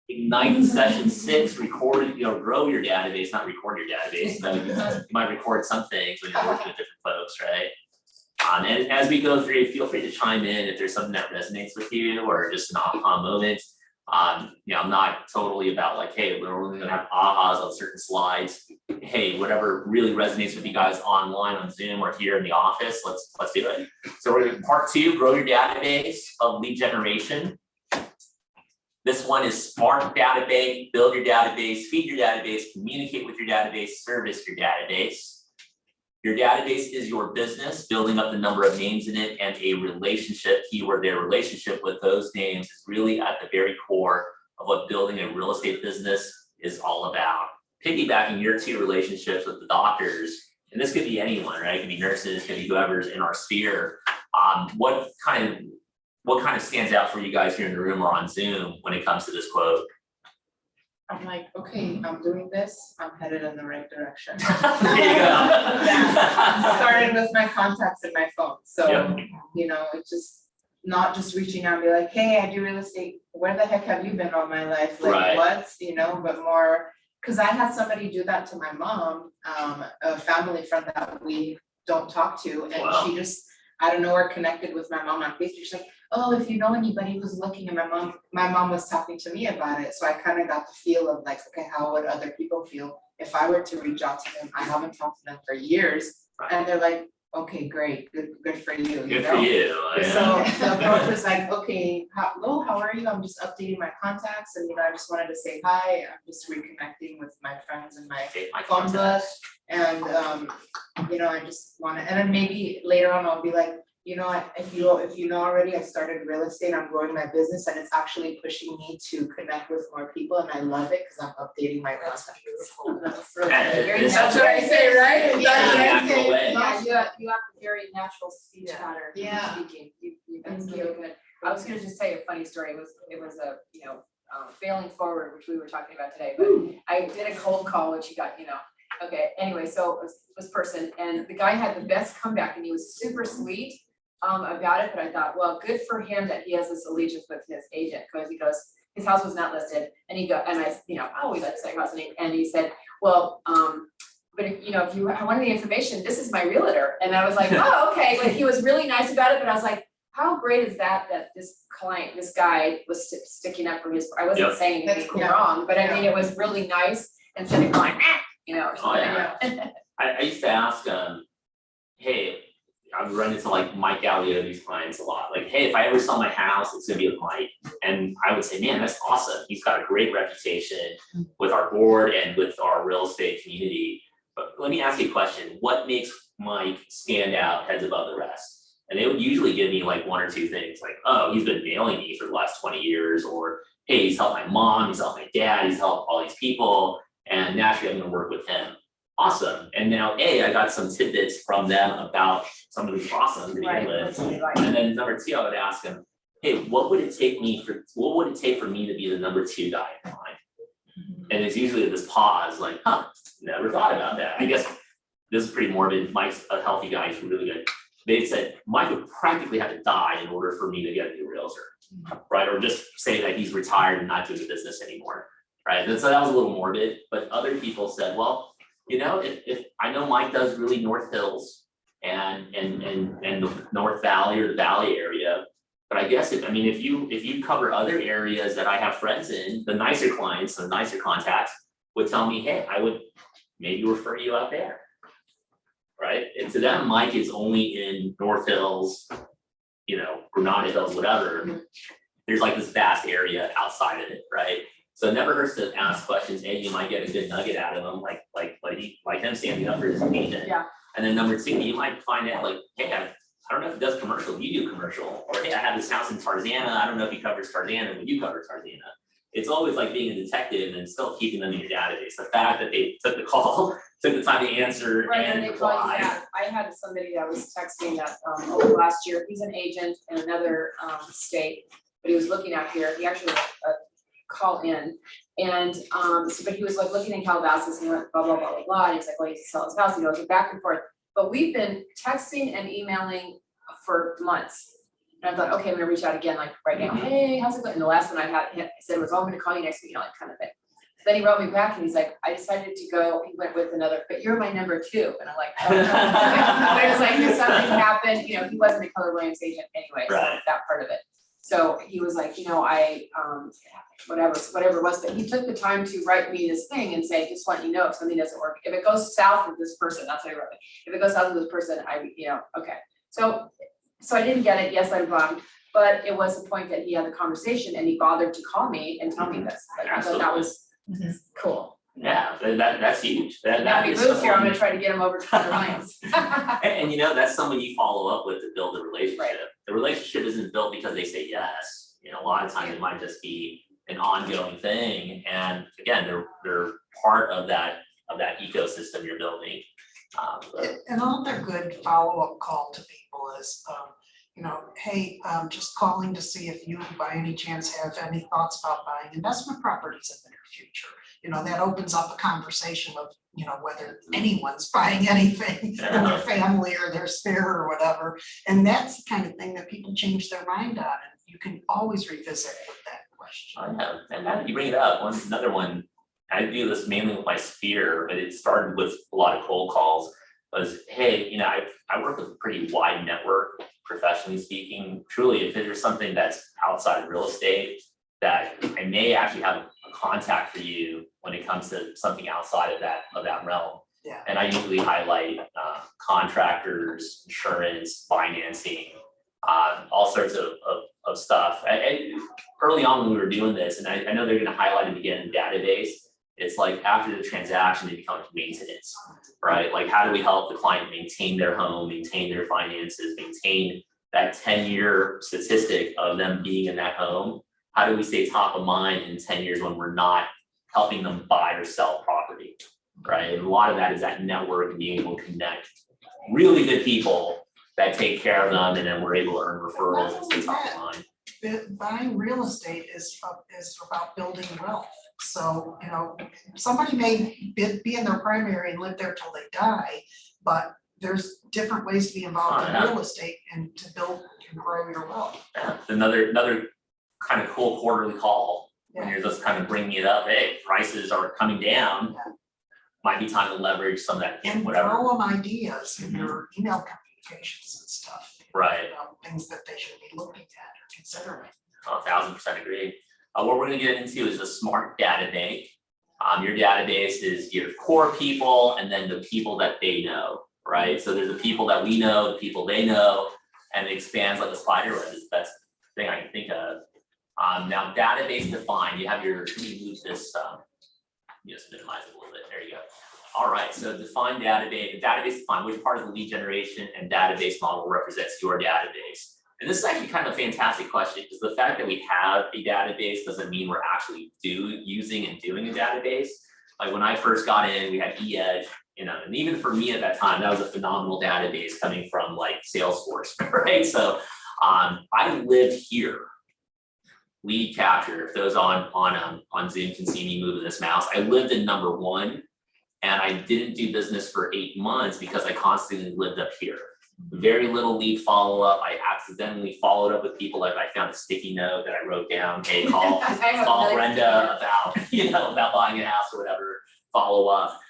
Ignite session 6, record, grow your database, not record your database. So you might record some things when you're working with different folks, right? And as we go through, feel free to chime in if there's something that resonates with you or just an aha moment. I'm not totally about like, hey, we're only gonna have ahas on certain slides. Hey, whatever really resonates with you guys online on Zoom or here in the office, let's do it. So we're in part 2, grow your database of lead generation. This one is smart database, build your database, feed your database, communicate with your database, service your database. Your database is your business, building up the number of names in it, and a relationship, keyword there, relationship with those names is really at the very core of what building a real estate business is all about. Piggybacking your 2 relationships with the doctors, and this could be anyone, right? It could be nurses, it could be whoever's in our sphere. What kind of stands out for you guys here in the room or on Zoom when it comes to this quote? I'm like, okay, I'm doing this, I'm headed in the right direction. There you go. Yeah. Started with my contacts in my phone. So, Yep. it's just not just reaching out and be like, hey, I do real estate. Where the heck have you been all my life? Like Right. what, but more, because I had somebody do that to my mom, a family friend that we don't talk to. And Wow. she just, I don't know, we're connected with my mom on Facebook. She's like, oh, if you know anybody who's looking, and my mom was talking to me about it. So I kind of got the feel of like, okay, how would other people feel if I were to reach out to them? I haven't talked to them for years. Right. And they're like, okay, great, good for you. Good for you. So the approach was like, okay, how are you? I'm just updating my contacts, and I just wanted to say hi. I'm just reconnecting with my friends and my phone book, and I just want to. And then maybe later on, I'll be like, if you know already, I started real estate. I'm growing my business, and it's actually pushing me to connect with more people, and I love it because I'm updating my contacts. That's really good. That's what I say, right? Yeah, That's what I say. Yeah, you have a very natural speech pattern Yeah. speaking. That's really good. I was gonna just tell you a funny story. It was a failing forward, which we were talking about today. But I did a cold call, which you got okay. Anyway, so it was this person, and the guy had the best comeback, and he was super sweet about it. But I thought, well, good for him that he has this allegiance with his agent, because he goes, his house was not listed, and he I always like to say house name, and he said, well, but if you wanted the information, this is my realtor. And I was like, oh, okay. But he was really nice about it. But I was like, how great is that this guy was sticking up for his, I wasn't saying anything wrong, but I mean, it was really nice, instead of going, or something. I used to ask, hey, I've run into like Mike Gallioti's clients a lot. Like, hey, if I ever sell my house, it's gonna be with Mike. And I would say, man, that's awesome. He's got a great reputation with our board and with our real estate community. But let me ask you a question. What makes Mike stand out heads above the rest? And they would usually give me like 1 or 2 things, like, oh, he's been mailing me for the last 20 years, or hey, he's helped my mom, he's helped my dad, he's helped all these people, and naturally I'm gonna work with him. Awesome. And now, I got some tidbits from them about someone who's awesome to begin with. And then number 2, I would ask him, hey, what would it take for me to be the number 2 guy in line? And it's usually this pause, like, never thought about that. I guess this is pretty morbid. Mike's a healthy guy, he's really good. They said Mike would practically have to die in order for me to get a new realtor, right? Or just say that he's retired and not doing the business anymore, right? And so that was a little morbid. But other people said, well, if I know Mike does really North Hills and the North Valley or the Valley area, but I guess if you cover other areas that I have friends in, the nicer clients, the nicer contacts would tell me, hey, I would maybe refer you out there, right? And to them, Mike is only in North Hills, Granada Hills, whatever. There's like this vast area outside of it, right? So it never hurts to ask questions. You might get a good nugget out of them, like him standing up for his agent. Yeah. And then number 2, you might find out like, hey, I don't know if he does commercial, you do commercial, or hey, I have this house in Tarzana, I don't know if he covers Tarzana, but you cover Tarzana. It's always like being a detective and still keeping them in your database. The fact that they took the call, took the time to answer and they reply. call you back. I had somebody that was texting that last year. He's an agent in another state, but he was looking out here. He actually call in, and but he was like looking in Calabasas, and he went blah blah blah blah blah. And he's like, well, he needs to sell his house. He goes back and forth. But we've been texting and emailing for months. And I thought, okay, I'm gonna reach out again, like right now, hey, how's it going? And the last one I said was, oh, I'm gonna call you next week, like kind of thing. Then he wrote me back and he's like, I decided to go, he went with another, but you're my number 2. And I'm like, oh, no. But it was like, if something happened, he wasn't a Keller Williams agent anyway, so Right. that part of it. So he was like, I, whatever it was, but he took the time to write me this thing and say, just want you to know if something doesn't work, if it goes south with this person, that's what he wrote me. If it goes south with this person, okay. So I didn't get it, yes, I'm bummed, but it was the point that he had the conversation and he bothered to call me and tell me this. Like, I thought that was cool. Yeah, that's huge. Now That he is moves here, I'm someone- gonna try to get him over to the Lions. And that's someone you follow up with to build a relationship. Right. The relationship isn't built because they say yes. A lot of times it might just be an ongoing thing. And again, they're part of that ecosystem you're building. Another good follow-up call to people is, hey, just calling to see if you by any chance have any thoughts about buying investment properties in the near future. That opens up a conversation of, whether anyone's buying anything in their family or their sphere or whatever. And that's the kind of thing that people change their mind on, and you can always revisit with that question. Oh, yeah, and now that you bring it up, another one, I do this mainly with my sphere, but it started with a lot of cold calls, was, hey, I work with a pretty wide network, professionally speaking. Truly, if there's something that's outside of real estate, that I may actually have a contact for you when it comes to something outside of that realm. Yeah. And I usually highlight contractors, insurance, financing, all sorts of stuff. Early on when we were doing this, and I know they're gonna highlight it again in database, it's like after the transaction, it becomes maintenance, right? Like, how do we help the client maintain their home, maintain their finances, maintain that 10-year statistic of them being in that home? How do we stay top of mind in 10 years when we're not helping them buy or sell property, right? And a lot of that is that network and being able to connect really good people that take care of them, and then we're able to earn referrals and stay top of mind. Buying real estate is about building wealth. So, somebody may be in their primary and live there till they die, but there's different ways to be involved in real estate and to build and grow your wealth. Yeah. Another kind of cool quarterly call when you're just kind of bringing it up. Hey, prices are coming down. Yeah. Might be time to leverage some of that, And whatever. throw them ideas in your email communications and stuff. Right. Things that they should be looking at or considering. 1000% agree. What we're going to get into is a smart data bank. Your database is your core people and then the people that they know, right? So there's the people that we know, the people they know, and it expands like a spider web is the best thing I can think of. Now, database defined, you have your, let me move this, just minimize it a little bit, there you go. All right, so define database defined, which part of the lead generation and database model represents your database? And this is actually kind of a fantastic question, because the fact that we have a database doesn't mean we're actually using and doing a database. Like when I first got in, we had eEdge, and even for me at that time, that was a phenomenal database coming from like Salesforce, right? So I lived here. Lead capture, if those on Zoom can see me moving this mouse, I lived in number 1, and I didn't do business for 8 months because I constantly lived up here. Very little lead follow-up. I accidentally followed up with people. Like I found a sticky note that I wrote down, hey, call Brenda about buying a house or whatever, follow up.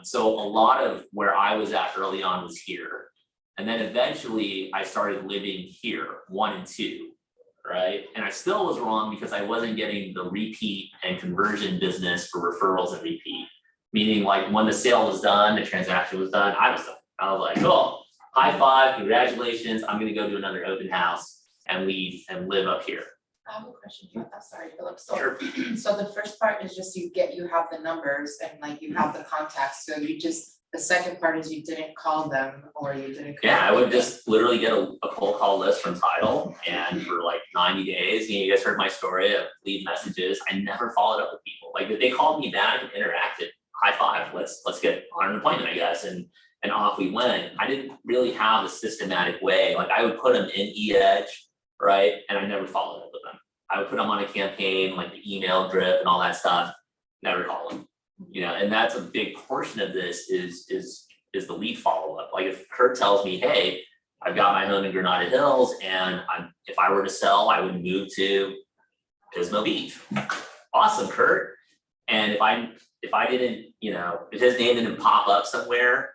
So a lot of where I was at early on was here. And then eventually I started living here, 1 and 2, right? And I still was wrong because I wasn't getting the repeat and conversion business for referrals and repeat. Meaning like when the sale was done, the transaction was done, I was done. I was like, cool. High five, congratulations, I'm gonna go do another open house and leave and live up here. I have a question for that, sorry, Philip. So, Sure. so the first part is just you have the numbers and like you have the contacts, so the second part is you didn't call them or you didn't. Yeah, I would just literally get a cold call list from Tidal, and for like 90 days, you guys heard my story of leave messages. I never followed up with people. Like if they called me back and interacted, high five, let's get on an appointment, I guess. And off we went. I didn't really have a systematic way. Like I would put them in eEdge, right? And I never followed up with them. I would put them on a campaign, like the email drip and all that stuff, never call them. And that's a big portion of this is the lead follow-up. Like if Kurt tells me, hey, I've got my home in Granada Hills, and if I were to sell, I would move to Pismo Beach. Awesome, Kurt. And if I didn't, if his name didn't pop up somewhere,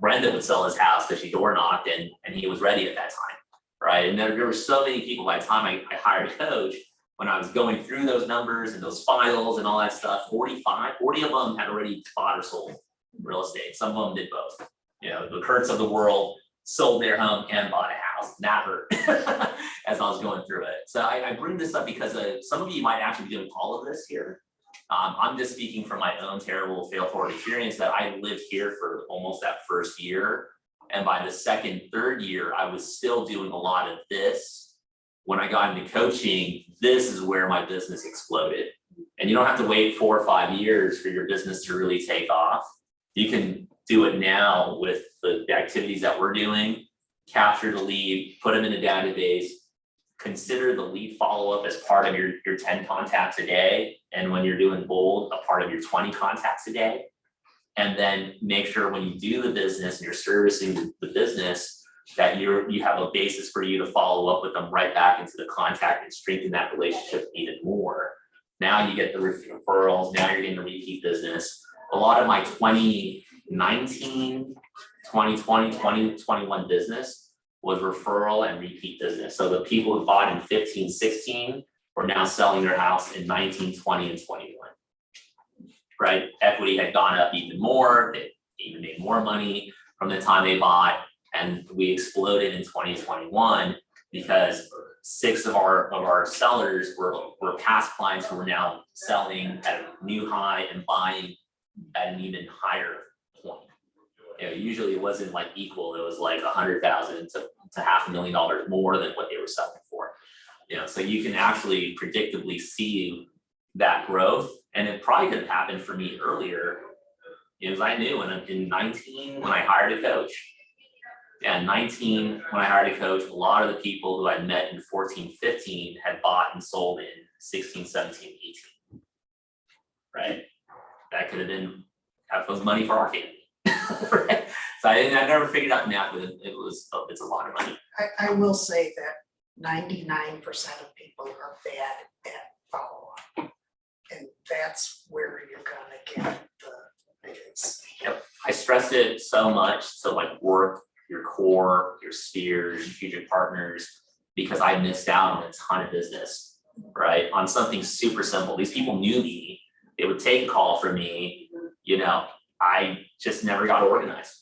Brenda would sell his house because she door knocked and he was ready at that time, right? And there were so many people by the time I hired a coach, when I was going through those numbers and those files and all that stuff, 40 of them had already bought or sold real estate. Some of them did both. The Kurtz of the world sold their home and bought a house. That hurt as I was going through it. So I bring this up because some of you might actually be doing all of this here. I'm just speaking from my own terrible fail forward experience that I lived here for almost that first year. And by the second, third year, I was still doing a lot of this. When I got into coaching, this is where my business exploded. And you don't have to wait 4 or 5 years for your business to really take off. You can do it now with the activities that we're doing. Capture the lead, put them in a database, consider the lead follow-up as part of your 10 contacts a day. And when you're doing bold, a part of your 20 contacts a day. And then make sure when you do the business and you're servicing the business, that you have a basis for you to follow up with them right back into the contact and strengthen that relationship even more. Now you get the referrals, now you're getting the repeat business. A lot of my 2019, 2020, 2021 business was referral and repeat business. So the people who bought in 15, 16 were now selling their house in 19, 20, and 21. Right? Equity had gone up even more. They even made more money from the time they bought. And we exploded in 2021 because 6 of our sellers were past clients who were now selling at a new high and buying at an even higher point. Usually it wasn't like equal. It was like 100,000 to $500,000 more than what they were selling for. So you can actually predictably see that growth, and it probably could have happened for me earlier. Because I knew in 19 when I hired a coach. Yeah, 19 when I hired a coach, a lot of the people who I met in 14, 15 had bought and sold in 16, 17, 18. Right? That could have been half those money for our family. Right? So I never figured out the math, but it's a lot of money. I will say that 99% of people are bad at follow-up. And that's where you're gonna get the biggest. Yep. I stress it so much to work your core, your spheres, strategic partners, because I missed out on a ton of business, right? On something super simple. These people knew me. They would take a call from me. I just never got organized.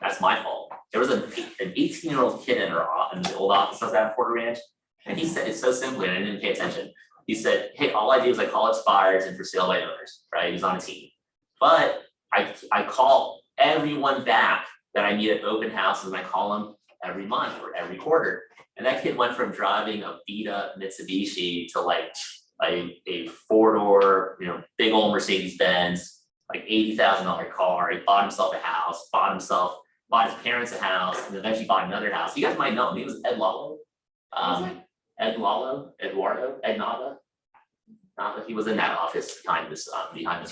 That's my fault. There was an 18-year-old kid in the old office I was at in Porter Ranch, and he said it so simply, and I didn't pay attention. He said, "Hey, all I do is I call expires and for sale by owners," right? He's on a team. But I call everyone back that I meet at open houses, and I call them every month or every quarter. And that kid went from driving a beat up Mitsubishi to a 4-door, big old Mercedes Benz, $80,000 car. He bought himself a house, bought his parents a house, and eventually bought another house. You guys might know him. He was Ed Lalo. Eduardo, Ed Nava. He was in that office behind this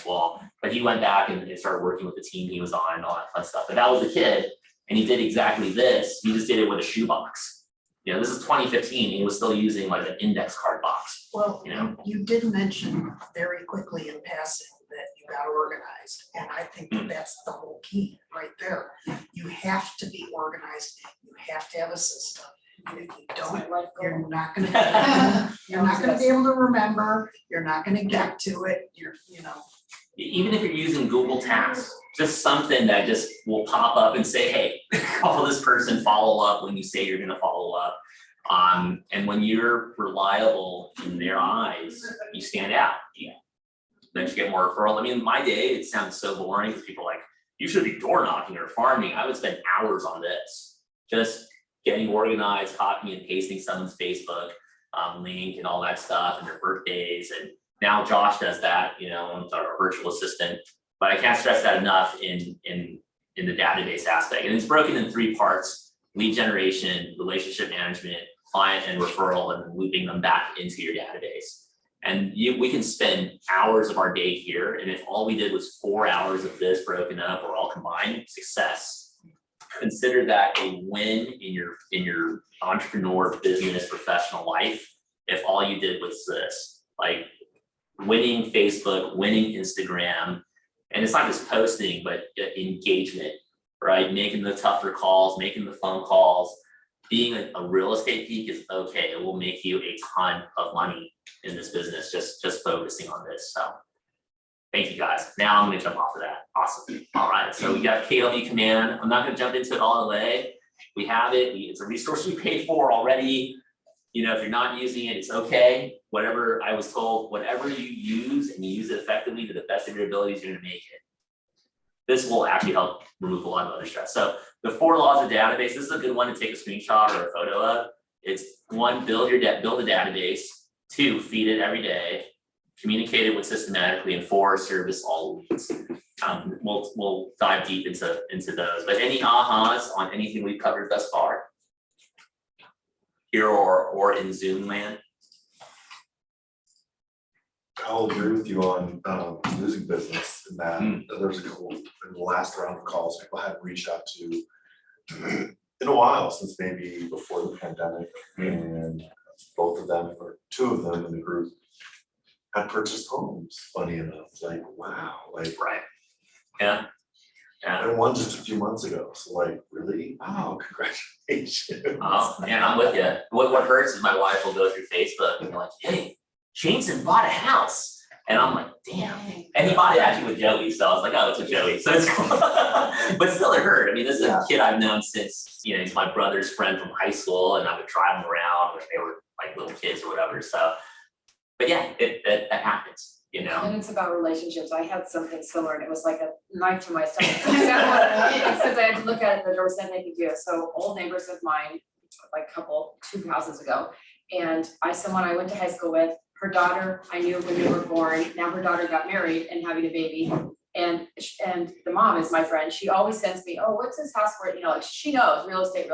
wall, but he went back and started working with the team he was on and all that fun stuff. But that was the kid, and he did exactly this. He just did it with a shoebox. This is 2015. And he was still using an index card box. Well, you did mention very quickly in passing that you got organized, and I think that's the whole key right there. You have to be organized. You have to have a system. And if you don't, you're not gonna be able to remember. You're not gonna get to it. Even if you're using Google Tasks, just something that just will pop up and say, "Hey, call this person, follow up when you say you're gonna follow up." And when you're reliable in their eyes, you stand out. Then you get more referral. In my day, it sounds so boring because people are like, "You should be door knocking or farming." I would spend hours on this, just getting organized, copying and pasting someone's Facebook link and all that stuff, and their birthdays. And now Josh does that, with our virtual assistant. But I can't stress that enough in the database aspect. And it's broken in 3 parts: lead generation, relationship management, client and referral, and looping them back into your database. And we can spend hours of our day here, and if all we did was 4 hours of this broken up or all combined, success. consider that a win in your entrepreneur, business, professional life. If all you did was this, like winning Facebook, winning Instagram, and it's not just posting, but engagement, right? Making the tougher calls, making the phone calls. Being a real estate geek is okay. It will make you a ton of money in this business, just focusing on this. So thank you guys. Now I'm gonna jump off of that. Awesome. All right, so we got KW Command. I'm not gonna jump into it all the way. We have it. It's a resource we paid for already. You know, if you're not using it, it's okay. Whatever I was told, whatever you use and you use it effectively to the best of your abilities, you're gonna make it. This will actually help remove a lot of other stress. So the 4 laws of database, this is a good one to take a screenshot or a photo of. It's 1, build a database. 2, feed it every day. Communicate it with systematically, and 4, service all leads. We'll dive deep into those. But any ahas on anything we've covered thus far? Here or in Zoom land? I'll agree with you on losing business in that there's a couple in the last round of calls people hadn't reached out to in a while, since maybe before the pandemic, and both of them or 2 of them in the group had purchased homes. Funny enough, like wow, like Right. Yeah. Yeah. and one just a few months ago. So like really, wow, congratulations. Oh, man, I'm with you. What hurts is my wife will go through Facebook and be like, hey, Jason bought a house. And I'm like, damn. And he bought it actually with Joey. So I was like, oh, it's with Joey. So it's cool. But still it hurt. I mean, this is a kid I've known since, you know, he's my brother's friend from high school, and I would drive him around when they were like little kids or whatever. So, but yeah, it happens, you know. And it's about relationships. I had something similar, and it was like a knife to my stomach. Except I had to look at it, there was nothing I could do. So old neighbors of mine, like a couple, 2 houses ago, and someone I went to high school with, her daughter, I knew when they were born. Now her daughter got married and having a baby. And the mom is my friend. She always sends me, oh, what's this house for? You know, like she knows real estate.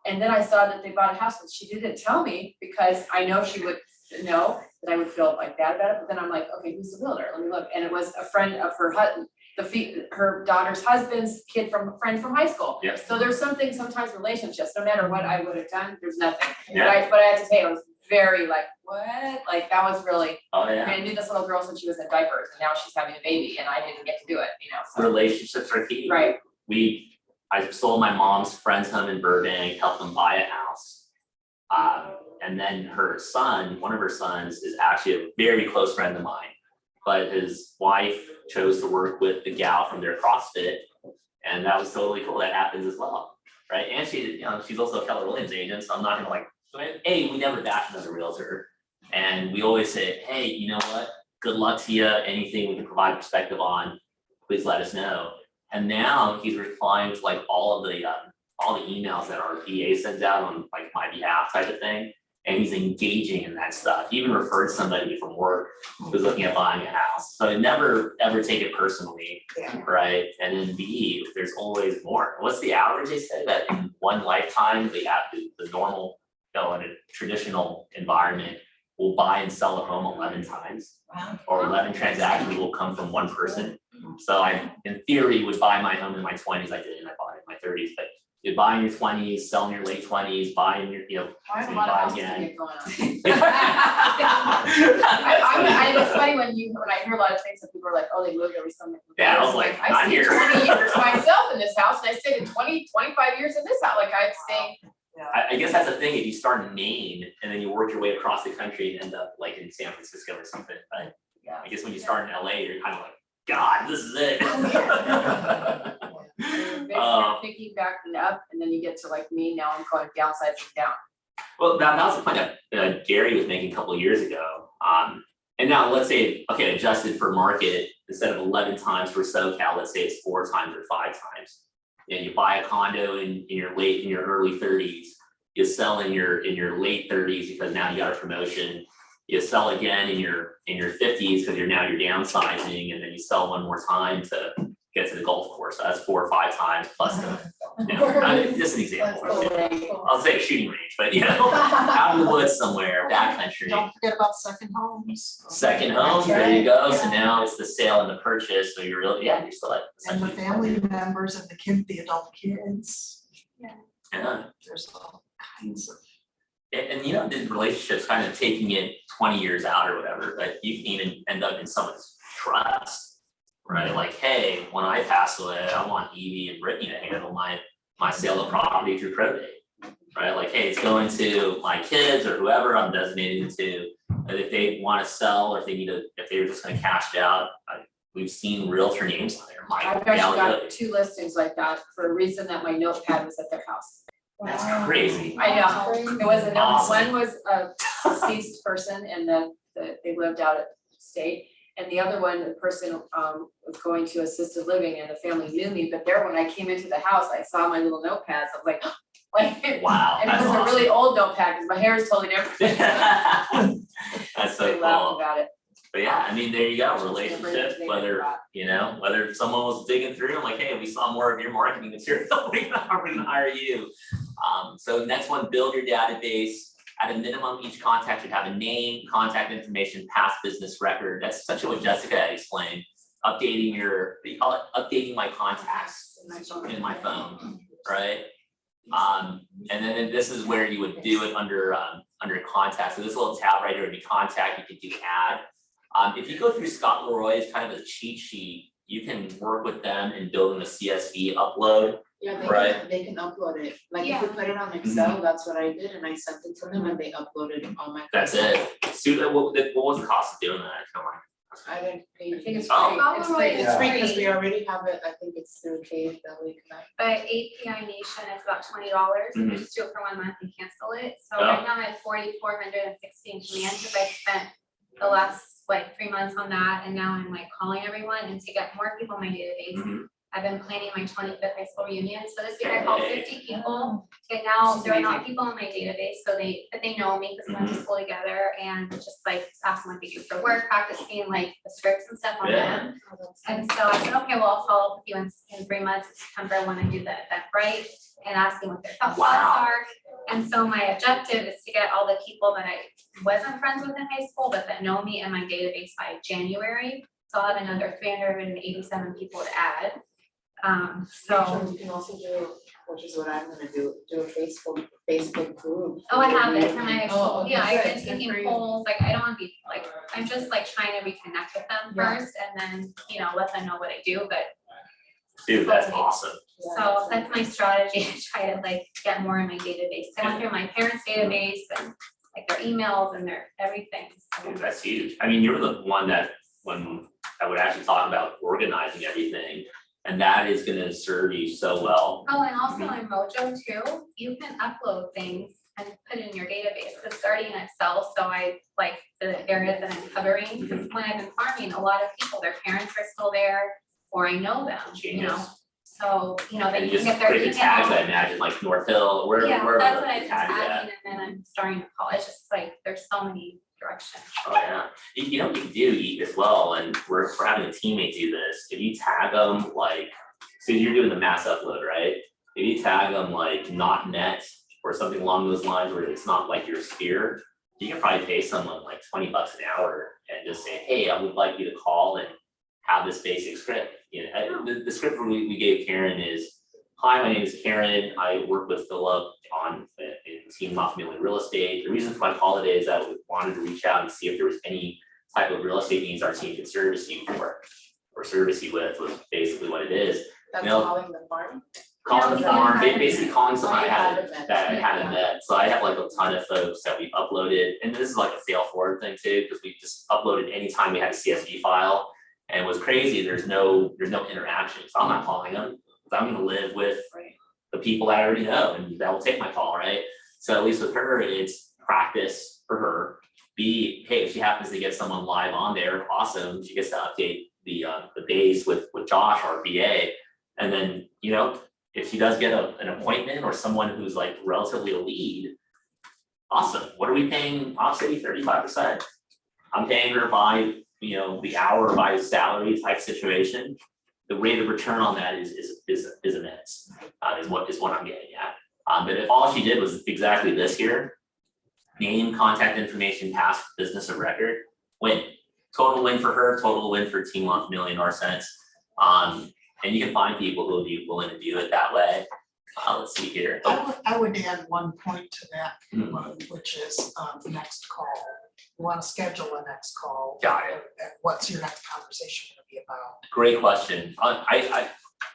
And then I saw that they bought a house, but she didn't tell me because I know she would know that I would feel like bad about it. But then I'm like, okay, who's the builder? Let me look. And it was a friend of her husband, her daughter's husband's friend from high school. Yes. So there's something, sometimes relationships, no matter what I would have done, there's nothing. Yeah. But I had to say, I was very like, what? Like that was really, Oh I yeah. mean, I knew this little girl since she was in diapers, and now she's having a baby, and I didn't get to do it, you know, so. Relationships are key. Right. I sold my mom's friend's home in Burbank, helped them buy a house. And then her son, one of her sons, is actually a very close friend of mine. But his wife chose to work with the gal from their CrossFit, and that was totally cool. That happens as well, right? And she, you know, she's also a Keller Williams agent, so I'm not gonna like, we never bash another realtor. And we always say, hey, you know what? Good luck to you. Anything we can provide perspective on, please let us know. And now he's replying to like all the emails that our PA sends out on like my behalf type of thing. And he's engaging in that stuff. He even referred somebody from work who's looking at buying a house. So never ever take it personally, right? And then B, there's always more. What's the average? They say that in one lifetime, they have the normal, you know, in a traditional environment, will buy and sell a home 11 times. Wow. Or 11 transactions will come from one person. So I, in theory, would buy my home in my 20s. I didn't. I bought it in my 30s, but you buy in your 20s, sell in your late 20s, buy in your, you know, I have a so you lot of buy houses to again. get going on. It's funny when I hear a lot of things that people are like, oh, they moved every summer. Yeah, I was like, I not stayed here. 20 years myself in this house, and I stayed in 20, 25 years in this house, like I'd stay. I guess that's the thing. If you start in Maine and then you work your way across the country and end up like in San Francisco or something, but Yeah. I guess when you start in LA, you're kind of like, God, this is it. You're picking back and up, and then you get to like me, now I'm going downside from down. Well, that was the point that Gary was making a couple of years ago. And now let's say, okay, adjusted for market, instead of 11 times for SoCal, let's say it's 4 times or 5 times. You know, you buy a condo in your early 30s, you sell in your late 30s because now you got a promotion. You sell again in your 50s because you're downsizing, and then you sell one more time to get to the golf course, so that's 4 or 5 times plus the, just an example. I'll say a shooting range, but out in the woods somewhere, backcountry. Don't forget about second homes. Second home, there you go, so now it's the sale and the purchase, so you're really, you're still at. And the family members and the adult kids, Yeah, there's all kinds of. and the relationship's kind of taking it 20 years out or whatever, but you can even end up in someone's trust. Right, like, hey, when I pass away, I want Evie and Brittany to handle my sale of property through probate. Right, like, hey, it's going to my kids or whoever I'm designating it to, and if they want to sell or if they were just gonna cash it out, we've seen realtor names on there. I've actually got 2 listings like that for a reason that my notepad was at their house. That's crazy. I know, it was a note, Awesome. one was a deceased person and they lived out at state. And the other one, the person was going to assisted living and the family knew me, but there, when I came into the house, I saw my little notepads, I was like, Wow, and it that's was a awesome. really old notepad, because my hair is totally different. That's so They laugh cool. about it. But yeah, I mean, there you go, It's relationship, never whether, forgot. whether someone was digging through, I'm like, hey, we saw more of your marketing material, we're gonna hire you. So next one, build your database. At a minimum, each contact should have a name, contact information, past business record. That's essentially what Jessica had explained. Updating what do you call it? Updating my contacts in my phone, right? And then this is where you would do it under contact. So this little tab right here would be contact, you could do add. If you go through Scott Leroy's kind of a cheat sheet, you can work with them in building a CSV upload. Yeah, Right. they can upload it, like if you put it on Excel, that's what I did, and I sent it to them and they uploaded all my. That's it. What was the cost of doing that? Come on. I didn't pay. I think it's Oh. free, it's free. It's free, because we already have it, I think it's through KFW Connect. But API Nation is about $20, Mhm. you just do it for 1 month and cancel it. So Oh. right now I'm at 4,416 command, because I spent the last 3 months on that, and now I'm calling everyone, and to get more people in my database. Mhm. I've been planning my 25th high school reunion, so this week I called 50 people, and now there are not people in my database, so they know me because we went to school together, and just ask them what they do for work, practicing the scripts and stuff on Yeah. them. And so I said, okay, well, I'll follow up with you in 3 months, in September, when I do the Eventbrite, and asking what their thoughts Wow. are. And so my objective is to get all the people that I wasn't friends with in high school, but that know me in my database by January. So I'll have another 387 people to add. So, Actually, you can also do, which is what I'm gonna do a Facebook group. oh, I have it for my high Oh, school, okay, yeah, I've good, been good for taking you. polls, I don't wanna be, I'm just trying to reconnect with them Yeah. first, and then, let them know what I do, but. Dude, that's awesome. So that's my strategy, to try to get more in my database. I went through my parents' database and their emails and their everything, so. Dude, that's huge. I mean, you're the one that, when I would actually talk about organizing everything, and that is gonna serve you so well. Oh, and also in Mojo too, you can upload things and put it in your database, because it's already in Excel, so I like the areas that I'm covering, because when I've been farming, a lot of people, their parents are still there, or I know them, Genius. So, they And can you just get their create the tags, I email. imagine, like North Hill, wherever, Yeah, wherever that's what the I've been tag is at. tagging, and then I'm starting to call, it's just there's so many directions. Oh, yeah. You know what you can do, Eat, as well, and we're having a teammate do this, if you tag them, so you're doing the mass upload, right? If you tag them not net or something along those lines where it's not your sphere, you can probably pay someone $20 an hour and just say, hey, I would like you to call and have this basic script. The script we gave Karen is, hi, my name is Karen, I work with Philip on in Team Multifamily Real Estate. The reason for my call today is that we wanted to reach out and see if there was any type of real estate needs our team could service you for, or service you with, was basically what it is. That's No. calling the farm. Calling the Yeah, farm, we haven't basically met. calling someone Oh, I you haven't, haven't met. that I haven't Yeah. met. So I have a ton of folks that we've uploaded, and this is a fail forward thing too, because we just uploaded anytime we had a CSV file. And it was crazy, there's no interaction, so I'm not calling them, because I'm gonna live with the people that I already know, and that will take my call, right? So at least with her, it's practice for her. B, hey, if she happens to get someone live on there, awesome, she gets to update the base with Josh, our VA. And then, if she does get an appointment or someone who's relatively a lead, awesome, what are we paying Opcity? 35%. I'm paying her by, the hour or by salary type situation. the rate of return on that is immense, is what I'm getting at. But if all she did was exactly this here, name, contact information, past business of record, win. Total win for her, total win for Team $1 million cents. And you can find people who will be willing to do it that way. Let's see here. I would add one point to that, which is the next call. You want to schedule a next call. Got it. And what's your next conversation going to be about? Great question.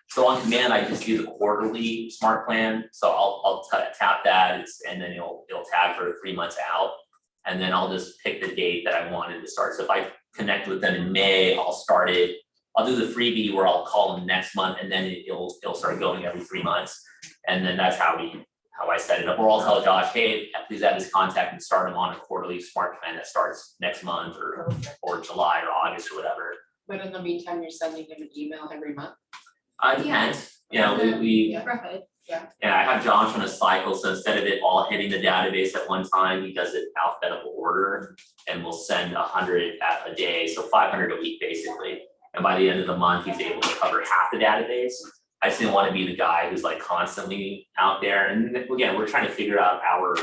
So on command, I just do the quarterly smart plan. So I'll tap that, and then it'll tag for 3 months out. And then I'll just pick the date that I wanted to start. So if I connect with them in May, I'll start it. I'll do the freebie where I'll call them next month, and then it'll start going every 3 months. And then that's how I set it up. Or I'll tell Josh, hey, please add his contact and start him on a quarterly smart plan that starts next month or July or August or whatever. But in the meantime, you're sending him an email every month? Depends. You know, we Neighborhood. yeah, I have Josh on a cycle, so instead of it all hitting the database at one time, he does it alphabetical order, and we'll send 100 a day, so 500 a week basically. And by the end of the month, he's able to cover half the database. I just didn't want to be the guy who's like constantly out there. And again, we're trying to figure out our,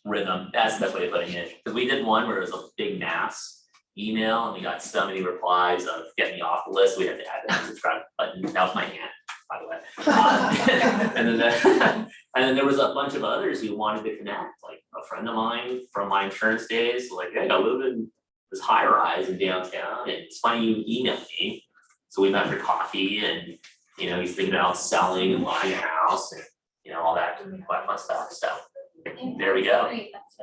rhythm. That's the best way of putting it. Because we did one where it was a big mass email, and we got so many replies of get me off the list. We had to add that subscribe button. That was my hand, by the way. And then there was a bunch of others who wanted to connect. Like a friend of mine from my insurance days, like, hey, I live in this high rise in downtown, and it's funny you emailed me. So we met for coffee, and he's thinking about selling and buying a house, and all that fun stuff. So there we go. Great, that's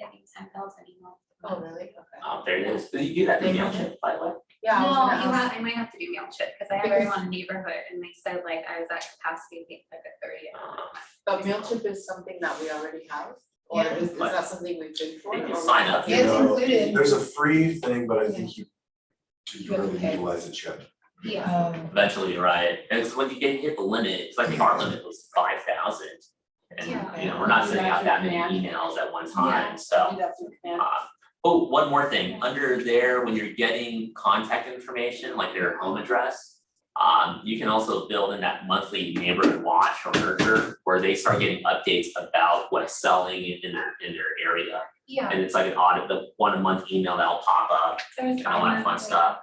I think 10,000 emails. Oh, really? Okay. There it is. Did you do that email shit, by the way? Yeah, No, I was gonna ask. I might have to do mail ship, because I have everyone in the neighborhood, and they said like I was at capacity, like at 30. But MailChimp is something that we already have? Or Yeah. is that something we've been for? You can or- sign up. Yeah, it's You know, included. There's a free thing, but I think you You have to really pay. utilize it yet. Yeah. Eventually, you're right. And it's when you hit the limit, it's like our limit was 5,000. And Yeah. we're not sending out that many emails at one time, so. Oh, one more thing, under there, when you're getting contact information, like their home address, you can also build in that monthly neighborhood watch or nurture, where they start getting updates about what's selling in their area. Yeah. And it's like an audit, the one a month email that'll pop up, There's and all that fun stuff.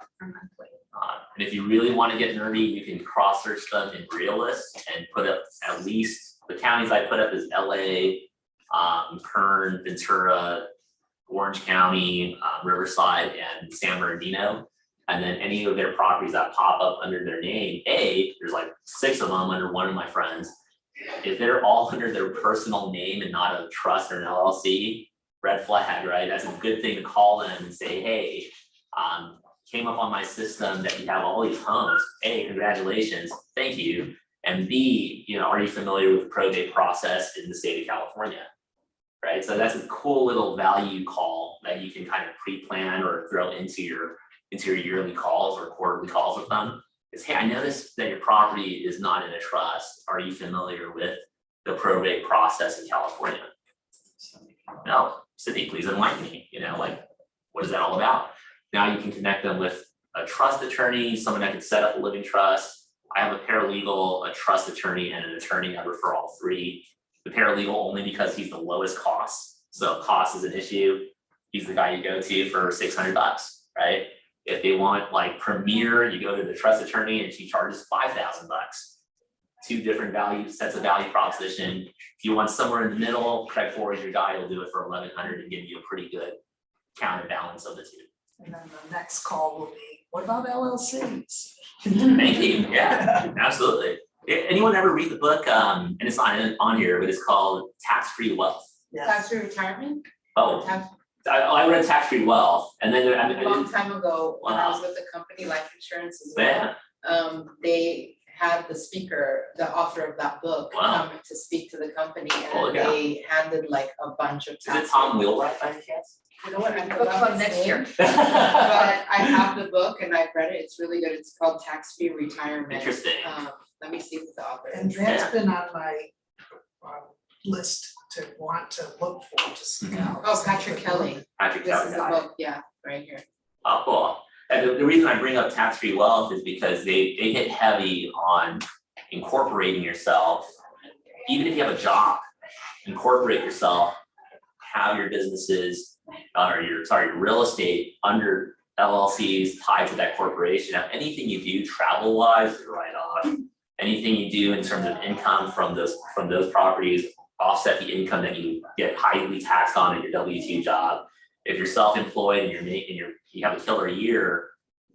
And if you really want to get nerdy, you can cross search them in Realist and put up at least, the counties I put up is LA, Kern, Ventura, Orange County, Riverside, and San Bernardino. And then any of their properties that pop up under their name, there's like 6 of them under one of my friends. If they're all under their personal name and not a trust or an LLC, red flag, right? That's a good thing to call them and say, hey, came up on my system that you have all these homes. A, congratulations, thank you. And B, are you familiar with the probate process in the state of California? Right, so that's a cool little value call that you can kind of pre-plan or throw into your yearly calls or quarterly calls with them. Is, hey, I noticed that your property is not in a trust. Are you familiar with the probate process in California? No, Sydney, please enlighten me. What is that all about? Now you can connect them with a trust attorney, someone that can set up a living trust. I have a paralegal, a trust attorney, and an attorney. I refer all 3. The paralegal only because he's the lowest cost. So cost is an issue. He's the guy you go to for $600, right? If they want like premier, you go to the trust attorney and she charges $5,000. 2 different sets of value proposition. If you want somewhere in the middle, Craig Ford, your guy, will do it for $1,100 and give you a pretty good counterbalance of the 2. And then the next call will be, what about LLCs? Thank you. Yeah, absolutely. Anyone ever read the book? And it's not on here, but it's called Tax-Free Wealth. Yes. Tax-free retirement? Oh, Tax- I read Tax-Free Wealth, and then A long time ago, when I was with the company Life Insurance as well, they had the author of that book Wow. come to speak to the company, Oh, and yeah. they handed like a bunch of Is tax. it Tom Wheelwright by any chance? You know what, I Book forgot club his next name, year. but I have the book and I've read it, it's really good, it's called Tax-Free Retirement. Interesting. Let me see what the author And is. that's been on my list to want to look for, to seek out. Oh, Patrick Kelly, Patrick this is Kelly. the book, yeah, right here. Oh, cool. And the reason I bring up tax-free wealth is because they hit heavy on incorporating yourself. Even if you have a job, incorporate yourself, have your businesses, or your real estate under LLCs tied to that corporation. Now, anything you do travel-wise is a write-off. Anything you do in terms of income from those properties, offset the income that you get highly taxed on in your W-2 job. If you're self-employed and you have a killer year,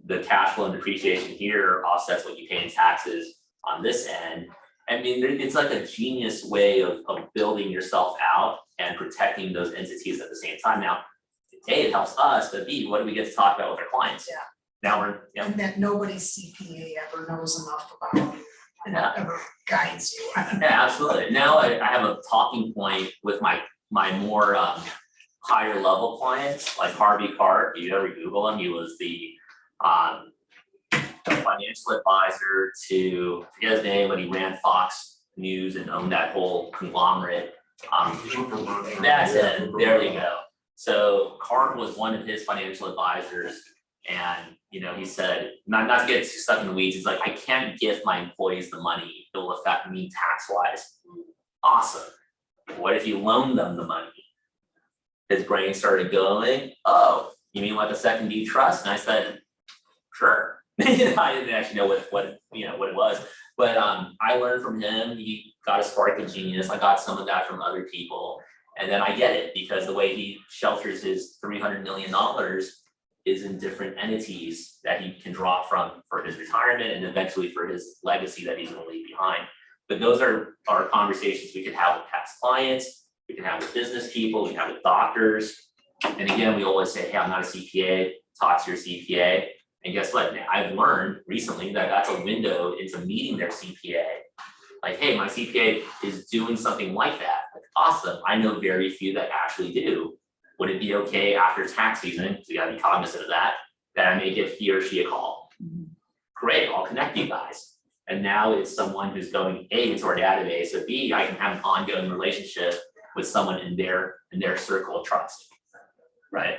the cash flow and depreciation here offsets what you pay in taxes on this end. I mean, it's like a genius way of building yourself out and protecting those entities at the same time. Now, A, it helps us, but B, what do we get to talk about with our clients? Yeah. Now And that nobody's CPA ever knows enough about and ever guides you. Yeah, absolutely. Now I have a talking point with my more higher level clients, like Harvey Cart. If you ever Google him, he was the financial advisor to, I forget his name, but he ran Fox News and owned that whole conglomerate. That's it. There you go. So Cart was one of his financial advisors, and he said, not to get too stuck in the weeds, he's like, I can't give my employees the money, it will affect me tax-wise. Awesome. What if you loan them the money? His brain started going, oh, you mean like a second deed trust? And I said, sure. I didn't actually know what it was, but I learned from him. He got a spark of genius. I got some of that from other people, and then I get it because the way he shelters his $300 million is in different entities that he can draw from for his retirement and eventually for his legacy that he's going to leave behind. But those are conversations we can have with past clients, we can have with business people, we can have with doctors. And again, we always say, hey, I'm not a CPA, talk to your CPA. And guess what? I've learned recently that that's a window into meeting their CPA. Like, hey, my CPA is doing something like that. Like, awesome. I know very few that actually do. Would it be okay after tax season, so you gotta be cognizant of that I may give he or she a call? Great, I'll connect you guys. And now it's someone who's going A, into our database, so B, I can have an ongoing relationship with someone in their circle of trust, right?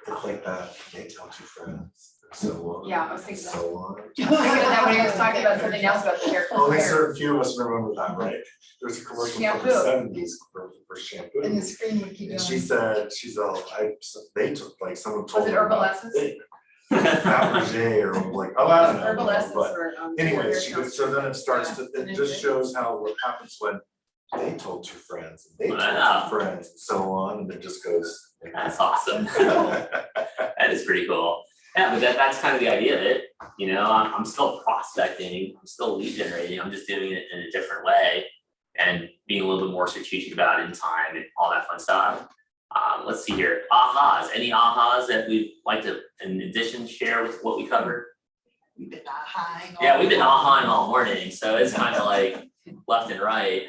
It's like that, they tell two friends, so on. Yeah, I was thinking that. So on. I was thinking that when he was talking about something else about the hair. Only certain few of us remember that, right? There's a commercial from Shampoo. the seventies for shampoo. And the screen would keep And going. she said, they took, like, someone told Was it her Herbal about Essence? it. Fabergé or like, oh, I don't know. Herbal Essence But or. anyways, hair she goes, so then it starts to, Yeah. it just shows how what happens when they told two friends, and they told Wow. two friends, and so on, and it just goes. That's awesome. That is pretty cool. Yeah, but that's kind of the idea of it. I'm still prospecting, I'm still lead generating, I'm just doing it in a different way and being a little bit more strategic about it in time and all that fun stuff. Let's see here, ahas, any ahas that we'd like to, in addition, share with what we covered? We've been ahaing. Yeah, we've been ahaing all morning, so it's kind of like left and right.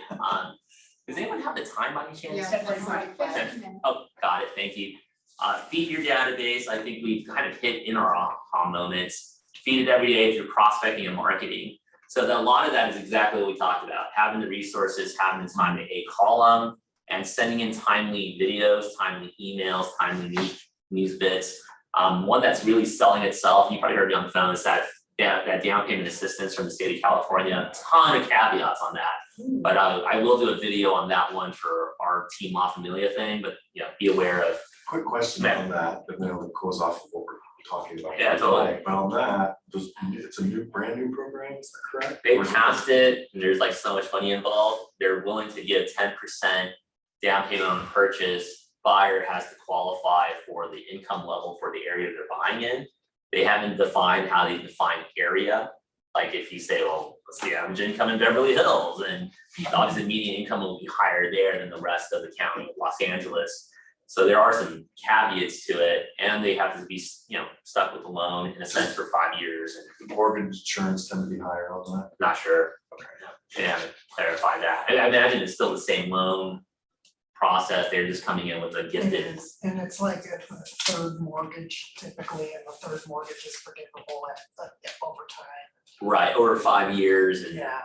Does anyone have the time by any chance? Yeah, 15 Oh, got it, thank you. Feed your database, I think we've kind of hit in our aha moments. Feed it every day through prospecting and marketing. So that a lot of that is exactly what we talked about, having the resources, having the time to call them, and sending in timely videos, timely emails, timely news bits. One that's really selling itself, you probably heard me on the phone, is that down payment assistance from the state of California. A ton of caveats on that, but I will do a video on that one for our Team La Familia thing. But be aware of. Quick question on that, but then it goes off of what we're talking about. Yeah, totally. But on that, it's a brand new program, is that correct? They Or is it- passed it, and there's like so much money involved. They're willing to give 10% down payment on the purchase. Buyer has to qualify for the income level for the area they're buying in. They haven't defined how they define area. Like if you say, well, what's the average income in Beverly Hills? And obviously median income will be higher there than the rest of the county of Los Angeles. So there are some caveats to it, and they have to be, stuck with the loan in a sense for 5 years. And Mortgage insurance tend to be higher on that. not sure. They haven't clarified that. I imagine it's still the same loan process. They're just coming in with a It gifted. is, and it's like a third mortgage typically, and the third mortgage is forgivable over time. Right, over 5 years, and Yeah,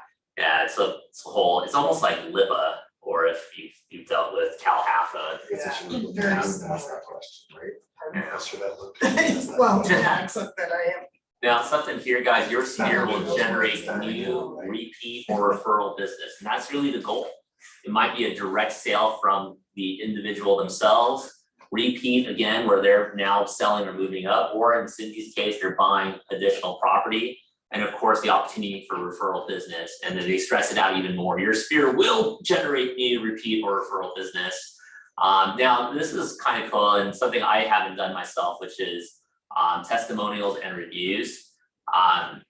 it's a whole. It's almost like LIPA, or if you've dealt with CalHFA. I guess I should Very ask similar. that question, right? Pardon? How should that look? Well, yeah, except that I have. Now, something here, guys, your sphere will generate new repeat or referral business, and that's really the goal. It might be a direct sale from the individual themselves, repeat again, where they're now selling or moving up, or in Cindy's case, they're buying additional property. And of course, the opportunity for referral business, and then they stress it out even more. Your sphere will generate new repeat or referral business. Now, this is kind of cool and something I haven't done myself, which is testimonials and reviews. Hang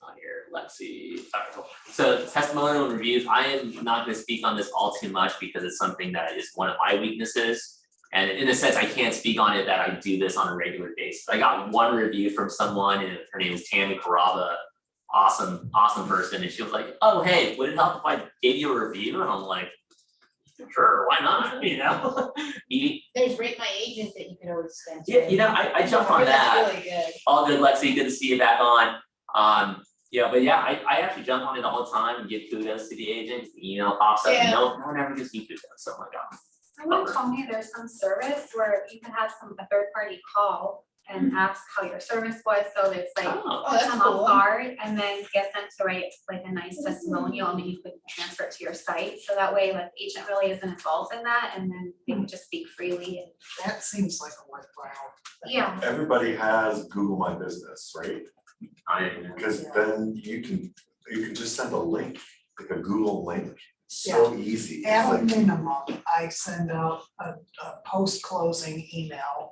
on here, let's see. All right, cool. So testimonial and reviews, I am not going to speak on this all too much because it's something that is one of my weaknesses. And in a sense, I can't speak on it that I do this on a regular basis. I got one review from someone, and her name is Tammy Caraba. Awesome person. And she was like, oh, hey, would it help if I gave you a review? And I'm like, sure, why not? You know? There's Rate My Agent that you can always send. Yeah, you know, I jumped on that. That's really good. All good, Lexi, good to see you back on. Yeah, but yeah, I actually jump on it all the time and give kudos to the agent. The email pops up, and no one ever gives me kudos, so I'm like, oh. Someone told me there's some service where you can have a third party call and ask how your service was, so it's like Oh, that's come cool. off guard, and then get them to write like a nice testimonial, and then you could transfer it to your site, so that way like the agent really isn't involved in that, and then they can just speak freely and, That seems like a worthwhile. yeah. Everybody has Google My Business, right? I Because then you can just send a link, like a Google link, so easy. It's At a like, minimum, I send out a post-closing email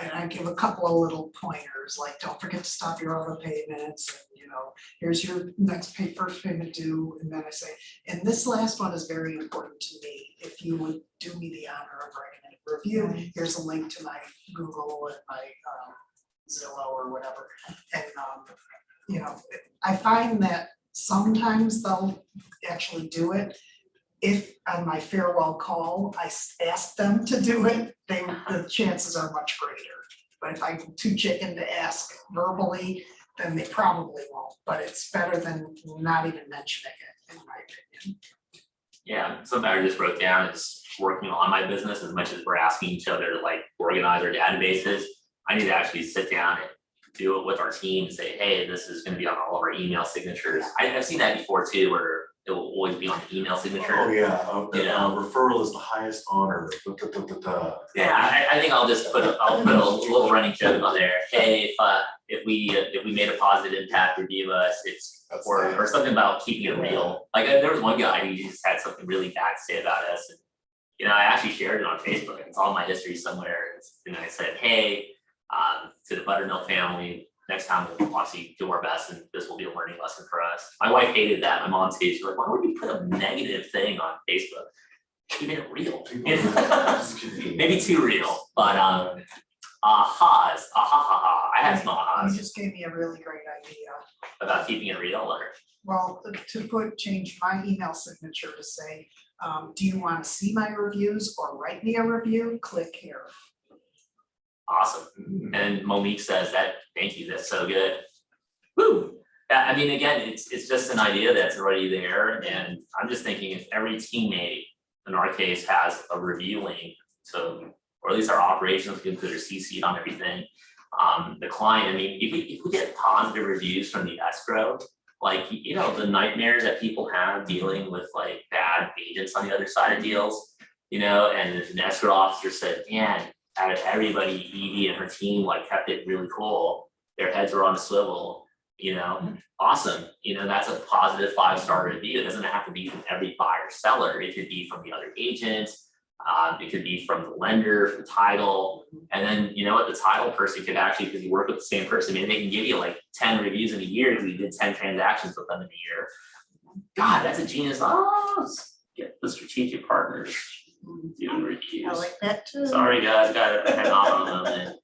and I give a couple of little pointers, like don't forget to stop your auto payments, and here's your next first payment due, and then I say, and this last one is very important to me. If you would do me the honor of writing a review, here's a link to my Google and my Zillow or whatever. And I find that sometimes they'll actually do it. If on my farewell call, I ask them to do it, the chances are much greater. But if I'm too chicken to ask verbally, then they probably won't, but it's better than not even mentioning it, in my opinion. Yeah, something I just wrote down is working on my business. As much as we're asking each other to like organize our databases, I need to actually sit down and do it with our team and say, hey, this is going to be on all of our email signatures. I've seen that before too, where it will always be on the email signature. oh yeah, Yeah. referral is the highest honor. Yeah, I think I'll put a little running joke on there. Hey, if we made a positive impact, review us. That's Or something about keeping it real. Like there was one guy who just had something really bad to say about us, and I actually shared it on Facebook. It's all my history somewhere. And I said, hey, to the Buttermilk family, next time we'll obviously do our best, and this will be a learning lesson for us. My wife hated that. My mom said, she's like, why would you put a negative thing on Facebook? Keep it real. Maybe too real, but ahas, I had some You ahas just gave me a really great idea. about keeping it real, or Well, change my email signature to say, do you want to see my reviews or write me a review? Click here. awesome. And Monique says that, thank you, that's so good. Woo! Yeah, I mean, again, it's just an idea that's already there, and I'm just thinking if every teammate, in our case, has a review link to, or at least our operations computer CC'd on everything. The client, I mean, if we get positive reviews from the escrow, like, the nightmares that people have dealing with like bad agents on the other side of deals, and if an escrow officer said, man, out of everybody, Evie and her team like kept it really cool, their heads were on a swivel, awesome. That's a positive 5-star review. It doesn't have to be from every buyer seller. It could be from the other agents. It could be from the lender, from title. And then, the title person could actually, because you work with the same person, maybe they can give you like 10 reviews in a year because you did 10 transactions with them in a year. God, that's a genius. Get the strategic partners doing reviews. I like that too. Sorry, guys, gotta hang on a moment.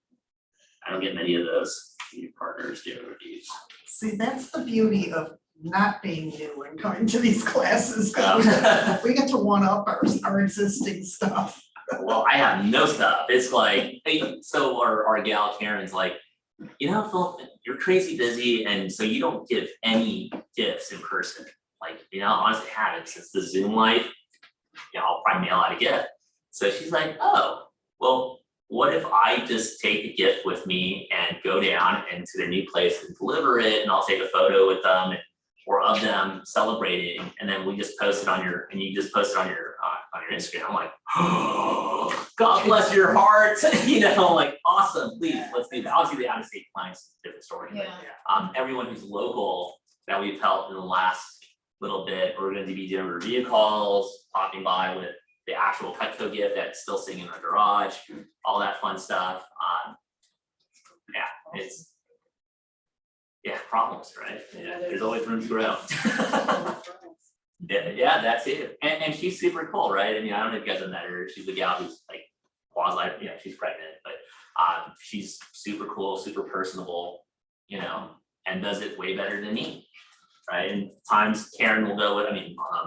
I don't get many of those partners doing reviews. See, that's the beauty of not being new and coming to these classes. 'Cause we get to one up our existing stuff. Well, I have no stuff. It's like, hey, so our gal Karen's like, Philip, you're crazy busy, and so you don't give any gifts in person. Like, honestly, haven't since the Zoom life. I'll probably mail out a gift. So she's like, oh, Well, what if I just take a gift with me and go down and to their new place and deliver it, and I'll take a photo with them or of them celebrating, and then we just post it on your, and you just post it on your Instagram. I'm like, oh, God bless your heart, you know, like awesome, please, let's do that. Obviously the out-of-state clients, different story, but everyone who's local that we've helped in the last little bit, we're gonna be doing review calls, popping by with the actual Cutco gift that's still sitting in our garage, all that fun stuff. It's problems, right? Yeah, there's always room to grow. Yeah, that's it. And she's super cool, right? I mean, I don't know if you guys have met her. She's the gal who's like quasi, she's pregnant, but she's super cool, super personable, you know, and does it way better than me. Right, and times Karen will go with,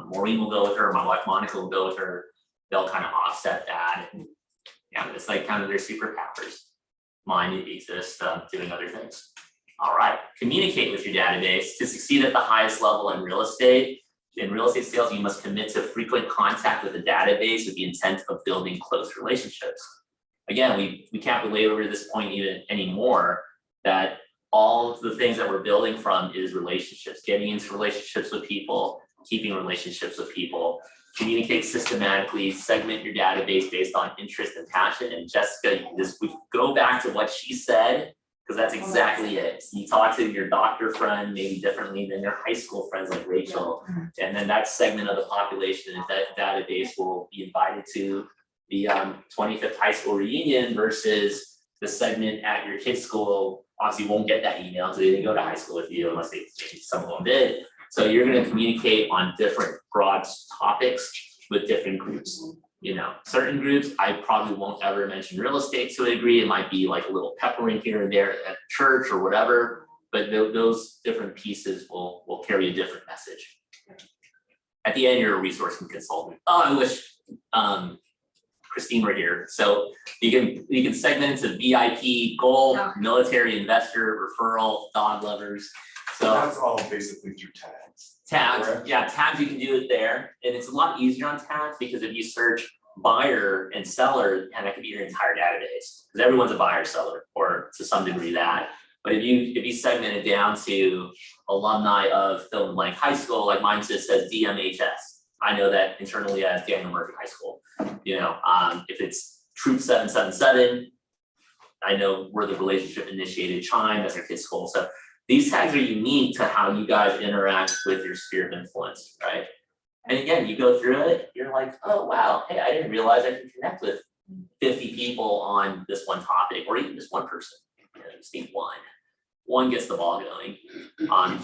Maureen will go with her, my wife Monica will go with her. They'll kind of offset that, and it's like kind of their superpowers. Mine exist doing other things. All right, communicate with your database. To succeed at the highest level in real estate sales, you must commit to frequent contact with the database with the intent of building close relationships. Again, we can't belabor this point even anymore, that all of the things that we're building from is relationships, getting into relationships with people, keeping relationships with people, communicate systematically, segment your database based on interest and passion. And Jessica, we go back to what she said, because that's exactly it. You talk to your doctor friend maybe differently than your high school friends like Rachel, and then that segment of the population in that database will be invited to the 25th high school reunion versus the segment at your kid's school. Obviously won't get that email until they didn't go to high school with you, unless some of them did. So you're going to communicate on different broad topics with different groups. You know, certain groups, I probably won't ever mention real estate to a degree. It might be like a little peppering here and there at church or whatever, but those different pieces will carry a different message. At the end, you're a resource and consultant. Oh, I wish Christine were here. So you can segment into VIP, gold, military investor, referral, dog lovers. So that's all basically through tags. Tags, Correct? yeah, tags, you can do it there. And it's a lot easier on tags because if you search buyer and seller, and that could be your entire database, because everyone's a buyer seller, or to some degree that. But if you segment it down to alumni of fill in the blank high school, like mine just says DMHS. I know that internally at Daniel Murphy High School. You know, if it's Troop 777, I know we're the relationship initiated Chime, that's our kid's school. So these tags are unique to how you guys interact with your sphere of influence, right? And again, you go through it, you're like, oh wow, hey, I didn't realize I could connect with 50 people on this one topic, or even just one person. You know, just need one. One gets the ball going.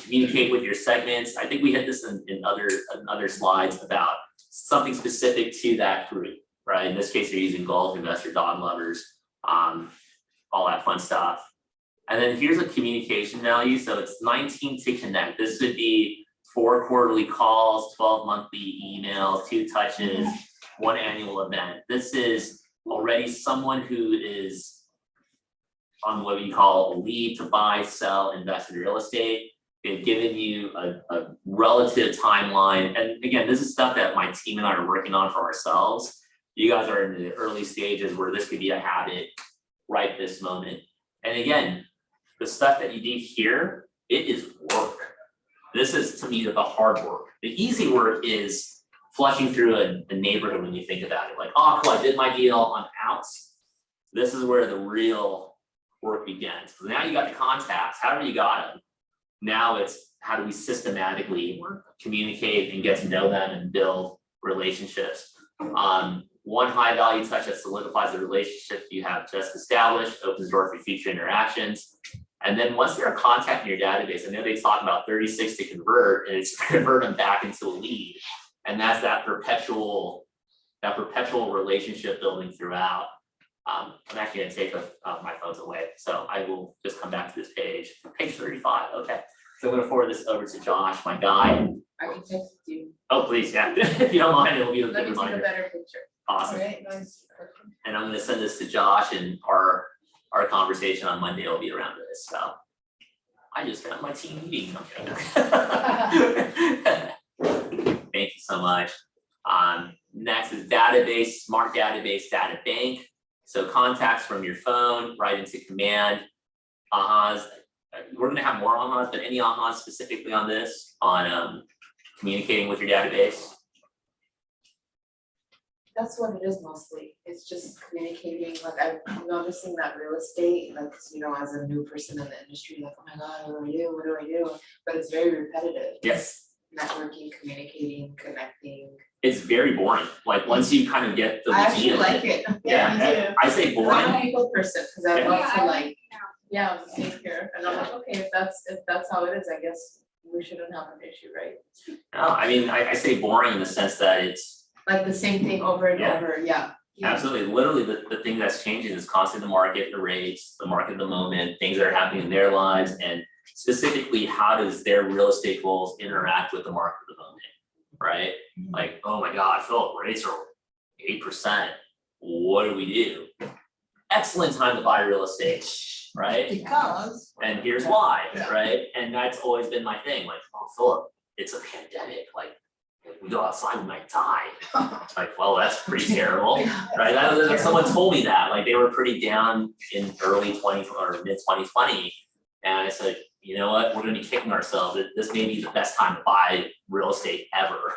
Communicate with your segments. I think we hit this in other slides about something specific to that group, right? In this case, you're using golf, investor, dog lovers, all that fun stuff. And then here's a communication value. So it's 19 to connect. This would be 4 quarterly calls, 12 monthly emails, 2 touches, 1 annual event. This is already someone who is on what we call a lead to buy, sell, invest in real estate. They've given you a relative timeline. And again, this is stuff that my team and I are working on for ourselves. You guys are in the early stages where this could be a habit right this moment. And again, the stuff that you do here, it is work. This is, to me, the hard work. The easy work is flushing through a neighborhood when you think about it. Like, oh, cool, I did my deal, I'm out. This is where the real work begins. So now you got the contacts, however you got them. Now it's how do we systematically communicate and get to know them and build relationships. One high value touch that solidifies the relationship you have just established, opens the door for future interactions. And then once they're a contact in your database, I know they talk about 36 to convert, and it's convert them back into a lead. And that's that perpetual relationship building throughout. I'm actually gonna take my phones away. So I will just come back to this page 35, okay. So I'm gonna forward this over to Josh, my guy. I can text it to you. Oh, please, yeah, if you don't mind, it'll be a Let good me take a reminder. better picture. Awesome. Alright, nice. And I'm gonna send this to Josh, and our conversation on Monday will be around this, so. I just found my team meeting. Thank you so much. Next is database, smart database, data bank. So contacts from your phone right into command, ahas. We're gonna have more ahas, but any ahas specifically on this, on communicating with your database? That's what it is mostly, it's just communicating, like I'm noticing that real estate, like, 'cause, you know, as a new person in the industry, like, oh my god, what do I do, what do I do? But it's very repetitive. Yes. Networking, communicating, connecting. It's very boring, like, once you kind of get the I routine actually of like it. it. Yeah, Me too. I say I'm boring, a people person, cause I Yeah. love to I like, you know, yeah, I'm same here, and I'm like, okay, if that's how it is, I guess we shouldn't have an issue, right? no, I mean, I say boring in the sense that it's, Like the same thing over and Yeah. over, yeah. absolutely, literally, the thing that's changing is constantly the market, the rates, the market of the moment, things that are happening in their lives, and specifically, how does their real estate goals interact with the market of the moment, right? Like, oh my God, Philip, rates are 8%, what do we do? Excellent time to buy real estate, right? Because. And here's why, Yeah. right? And that's always been my thing, like, oh, Philip, it's a pandemic, like, if we go outside, we might die. Like, well, that's pretty terrible, right? Someone told me that, like, they were pretty down in early 20 or mid 2020. And I said, you know what, we're gonna be kicking ourselves, this may be the best time to buy real estate ever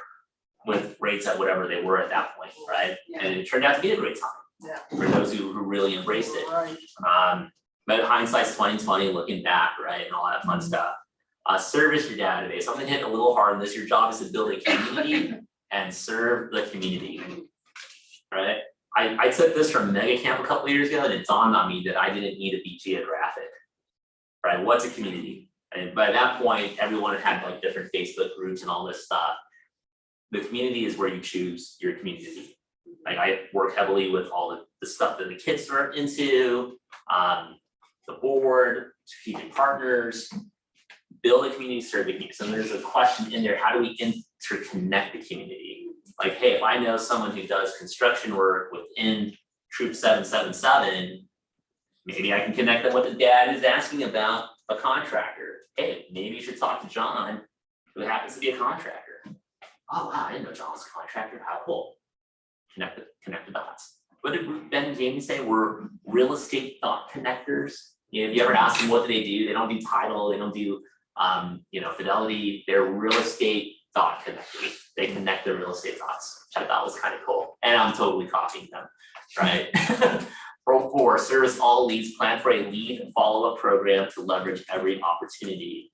with rates at whatever they were at that point, right? Yeah. And it turned out to be a great time. Yeah. For those who really embraced it. Right. But hindsight's 2020, looking back, right, and all that fun stuff. Service your database. I'm gonna hit a little hard on this. Your job is to build a community and serve the community. Right? I took this from Mega Camp a couple years ago, and it dawned on me that I didn't need to be geographic. Right? What's a community? And by that point, everyone had like different Facebook groups and all this stuff. The community is where you choose your community. Like, I work heavily with all the stuff that the kids are into, the board, strategic partners, build a community, serve the community. So there's a question in there, how do we interconnect the community? Like, hey, if I know someone who does construction work within Troop 777, maybe I can connect them with the dad who's asking about a contractor. Hey, maybe you should talk to John, who happens to be a contractor. Oh wow, I didn't know John was a contractor, how cool. Connect the dots. What did Ben and Jamie say? We're real estate thought connectors. You know, if you ever ask them what do, they don't do title, they don't do fidelity, they're real estate thought connectors. They connect the real estate dots, which I thought was kind of cool. And I'm totally copying them, right? Role 4, service all leads, plan for a lead follow-up program to leverage every opportunity,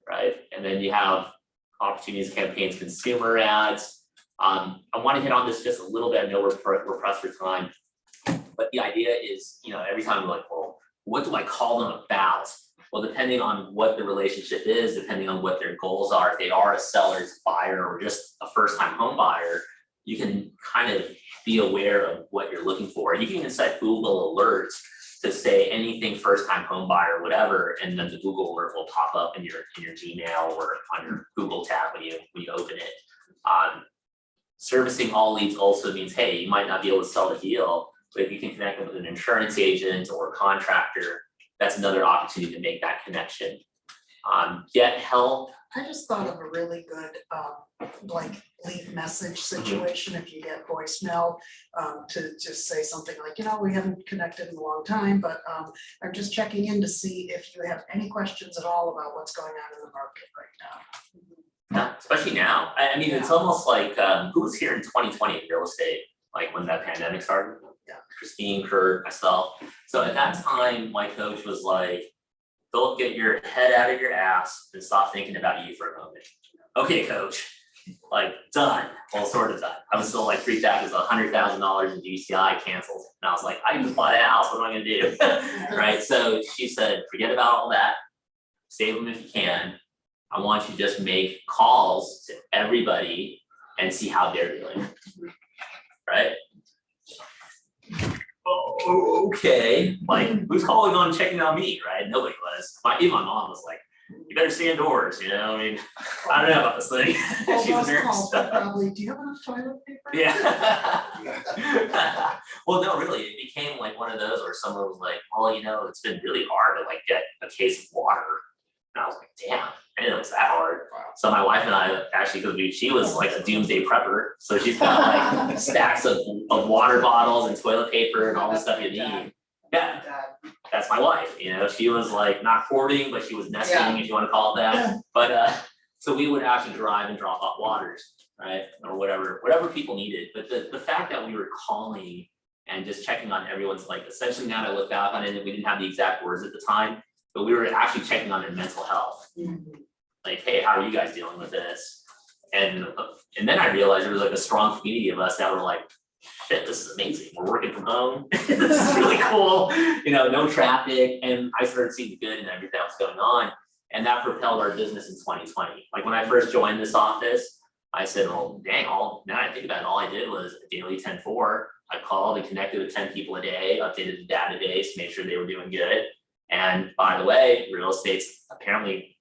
right? And then you have opportunities, campaigns, consumer ads. I want to hit on this just a little bit. I know we're pressed for time, but the idea is, every time we're like, well, what do I call them about? Well, depending on what the relationship is, depending on what their goals are, if they are a seller's buyer or just a first-time home buyer, you can kind of be aware of what you're looking for. You can even set Google alerts to say anything first-time home buyer, whatever, and then the Google alert will pop up in your Gmail or on your Google tab when you open it. Servicing all leads also means, hey, you might not be able to sell the deal, but if you can connect them with an insurance agent or a contractor, that's another opportunity to make that connection. Get help. I just thought of a really good, leave message situation, if you get voicemail, to just say something like, we haven't connected in a long time, but I'm just checking in to see if you have any questions at all about what's going on in the market right now. Yeah, especially now. I mean, it's almost like, who was here in 2020 in real estate, like when that pandemic started? Yeah. Christine, Kurt, myself. So at that time, my coach was like, Philip, get your head out of your ass and stop thinking about you for a moment. Okay, coach, like done, well, sort of done. I was still like freaked out because $100,000 in GCI canceled. And I was like, I just bought a house, what am I gonna do? Right, so she said, forget about all that, save them if you can. I want you to just make calls to everybody and see how they're doing, right? Oh, okay, like who's calling on checking on me, right? Nobody was. Even my mom was like, you better stay indoors, I mean, I don't know about this thing. She's a Almost nurse. called, but probably, do you have enough toilet paper? Yeah. Well, no, really, it became like one of those where someone was like, well, it's been really hard to like get a case of water. And I was like, damn, I didn't know it was that hard. So my wife and I actually, because she was like a doomsday prepper, so she's got like stacks of water bottles and toilet paper and all the stuff you need. Yeah, that's my wife, you know, she was like not hoarding, but she was nesting, Yeah. if you wanna call it that. But so we would actually drive and drop off waters, right, or whatever people needed. But the fact that we were calling and just checking on everyone's, like, essentially now that I look back on it, and we didn't have the exact words at the time, but we were actually checking on their mental health. Like, hey, how are you guys dealing with this? And then I realized there was like a strong community of us that were like, shit, this is amazing. We're working from home. This is really cool. You know, no traffic. And I started seeing the good in everything that was going on. And that propelled our business in 2020. Like when I first joined this office, I said, well, dang, now I think about it, all I did was a daily 10-4. I called and connected with 10 people a day, updated the database, made sure they were doing good. And by the way, real estate's apparently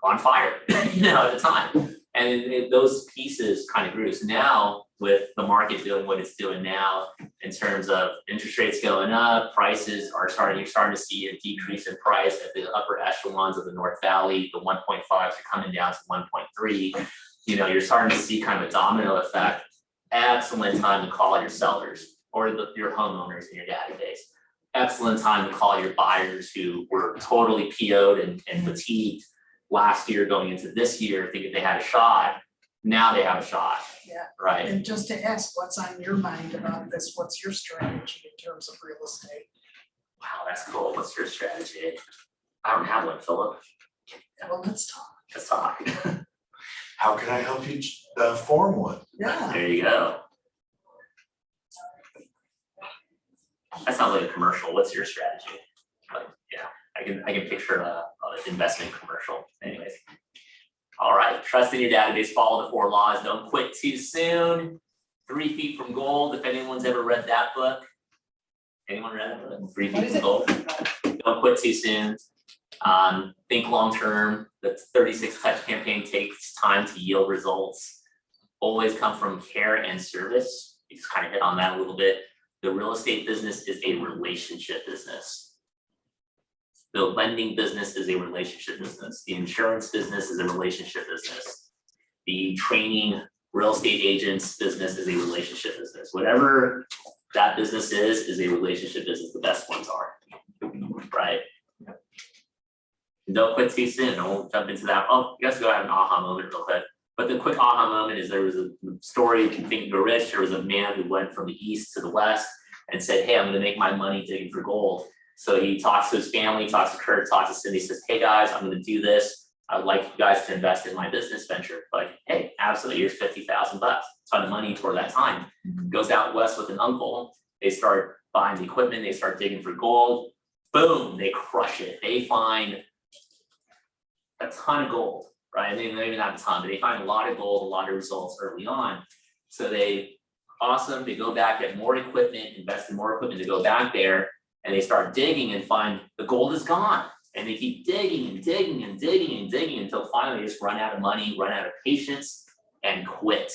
on fire, you know, at the time. And those pieces kind of grew. So now with the market doing what it's doing now, in terms of interest rates going up, prices are you're starting to see a decrease in price at the upper echelons of the North Valley. The 1.5s are coming down to 1.3. You know, you're starting to see kind of a domino effect. Excellent time to call your sellers or your homeowners in your database. Excellent time to call your buyers who were totally PO'd and fatigued last year going into this year, thinking they had a shot. Now they have a shot. Yeah. Right. And just to ask, what's on your mind about this? What's your strategy in terms of real estate? Wow, that's cool. What's your strategy? I don't have one, Philip. Well, let's talk. Let's talk. How can I help you form one? Yeah. There you go. That sounds like a commercial. What's your strategy? Like, yeah, I can picture an investment commercial. Anyways. All right, trust in your database, follow the 4 laws, don't quit too soon. 3 Feet from Gold, if anyone's ever read that book. Anyone read that book? 3 Feet from Gold. Don't quit too soon. Think long term. The 36 touch campaign takes time to yield results. Always come from care and service. You just kind of hit on that a little bit. The real estate business is a relationship business. The lending business is a relationship business. The insurance business is a relationship business. The training real estate agents business is a relationship business. Whatever that business is a relationship business. The best ones are, right? Don't quit too soon. Don't jump into that. Oh, you guys go have an aha moment real quick. But the quick aha moment is there was a story of Think and Grow Rich. There was a man who went from the east to the west and said, hey, I'm going to make my money digging for gold. So he talks to his family, talks to Kurt, talks to Cindy, says, hey guys, I'm gonna do this. I'd like you guys to invest in my business venture. Like, hey, absolutely, here's $50,000, ton of money for that time. Goes out west with an uncle. They start buying the equipment, they start digging for gold. Boom, they crush it. They find a ton of gold, right? I mean, maybe not a ton, but they find a lot of gold, a lot of results early on. So they go back, get more equipment, invest in more equipment to go back there. And they start digging and find the gold is gone. And they keep digging and digging and digging and digging until finally they just run out of money, run out of patience, and quit.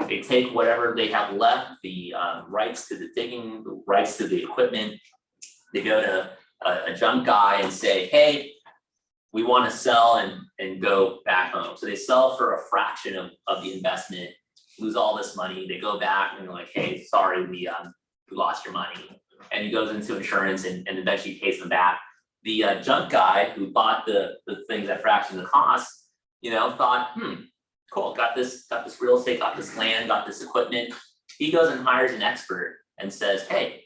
They take whatever they have left, the rights to the digging, the rights to the equipment. They go to a junk guy and say, hey, we want to sell and go back home. So they sell for a fraction of the investment, lose all this money. They go back and they're like, hey, sorry, we lost your money. And he goes into insurance and eventually pays them back. The junk guy who bought the things at fraction of the cost, you know, thought, cool, got this real estate, got this land, got this equipment. He goes and hires an expert and says, hey,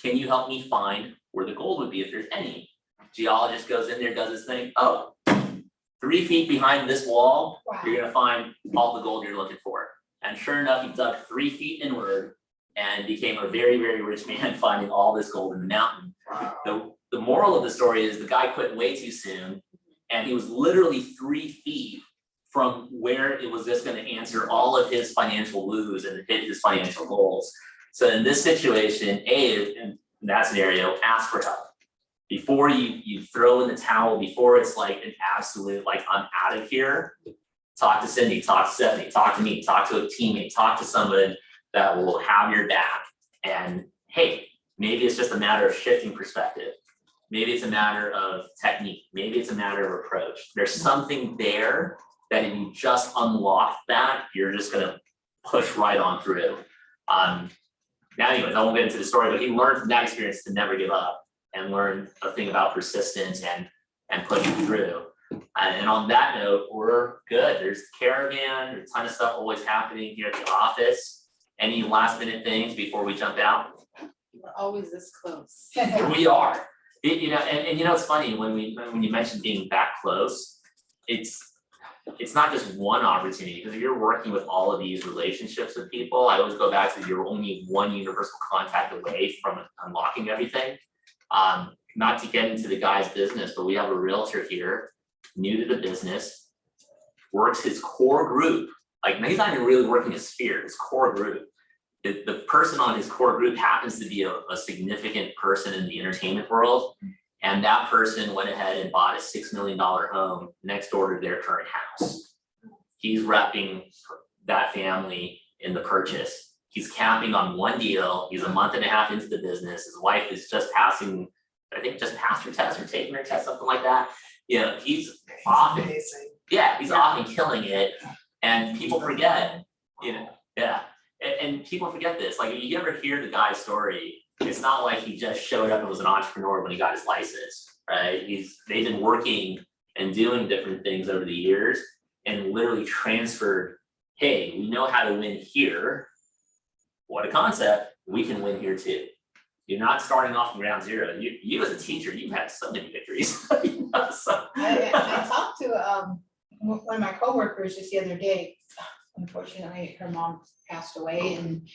can you help me find where the gold would be if there's any? Geologist goes in there, does his thing. Oh, 3 feet behind this wall, you're gonna find all the gold you're looking for. And sure enough, he dug 3 feet inward and became a very, very rich man finding all this gold in the mountain. The moral of the story is the guy quit way too soon, and he was literally 3 feet from where it was just going to answer all of his financial woes and hit his financial goals. So in this situation, in that scenario, ask for help. Before you throw in the towel, before it's like an absolute, like, I'm out of here, talk to Cindy, talk to Stephanie, talk to me, talk to a teammate, talk to someone that will have your back. And hey, maybe it's just a matter of shifting perspective. maybe it's a matter of technique, maybe it's a matter of approach. There's something there that if you just unlock that, you're just gonna push right on through. Now anyways, I won't get into the story, but he learned from that experience to never give up and learn a thing about persistence and pushing through. And on that note, we're good. There's the caravan, there's a ton of stuff always happening here at the office. Any last minute things before we jump out? We're always this close. We are. You know, and you know, it's funny when you mentioned being that close, it's not just one opportunity, because if you're working with all of these relationships with people, I always go back to you're only one universal contact away from unlocking everything. Not to get into the guy's business, but we have a realtor here, new to the business, works his core group. Like, he's not even really working his sphere, his core group. The person on his core group happens to be a significant person in the entertainment world. And that person went ahead and bought a $6 million home next door to their current house. He's repping that family in the purchase. He's capping on one deal. He's a month and a half into the business. His wife is just passing, I think just passed her test or taking her test, something like that. You know, he's off and, he's off and killing it. And people forget, you know, and people forget this. Like, you ever hear the guy's story, it's not like he just showed up and was an entrepreneur when he got his license, right? They've been working and doing different things over the years and literally transferred, hey, we know how to win here. What a concept, we can win here too. You're not starting off from ground zero. You as a teacher, you've had so many victories. You know, so. I talked to one of my coworkers just the other day. Unfortunately, her mom passed away and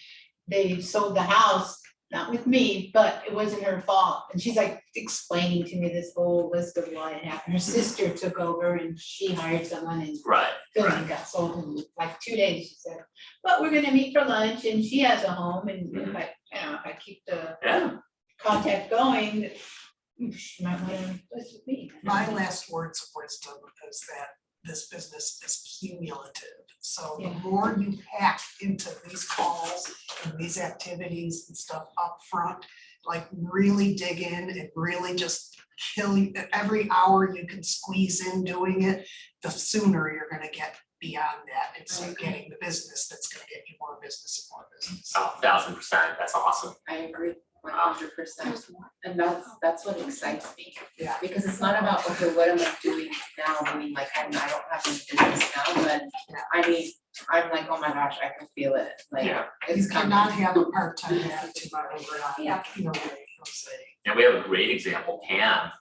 they sold the house, not with me, but it wasn't her fault. And she's like explaining to me this whole list of what had happened. Her sister took over and she hired someone and building got sold in like 2 days. She said, but we're gonna meet for lunch and she has a home and if I keep the contact going, she might want to invest with me. My last words of wisdom is that this business is cumulative. So the more you pack into these calls and these activities and stuff up front, like really dig in and really just kill every hour you can squeeze in doing it, the sooner you're gonna get beyond that and start getting the business that's gonna get you more business and more business. Oh, 1000%, that's awesome. I agree 100%. And that's what excites me. Yeah. Because it's not about, okay, what am I doing now? I mean, like, I don't have any business now, but I mean, I'm like, oh my gosh, I can feel it. Like, it's You cannot have a part-time attitude over Yeah. no way, Jose. And we have a great example, Pam,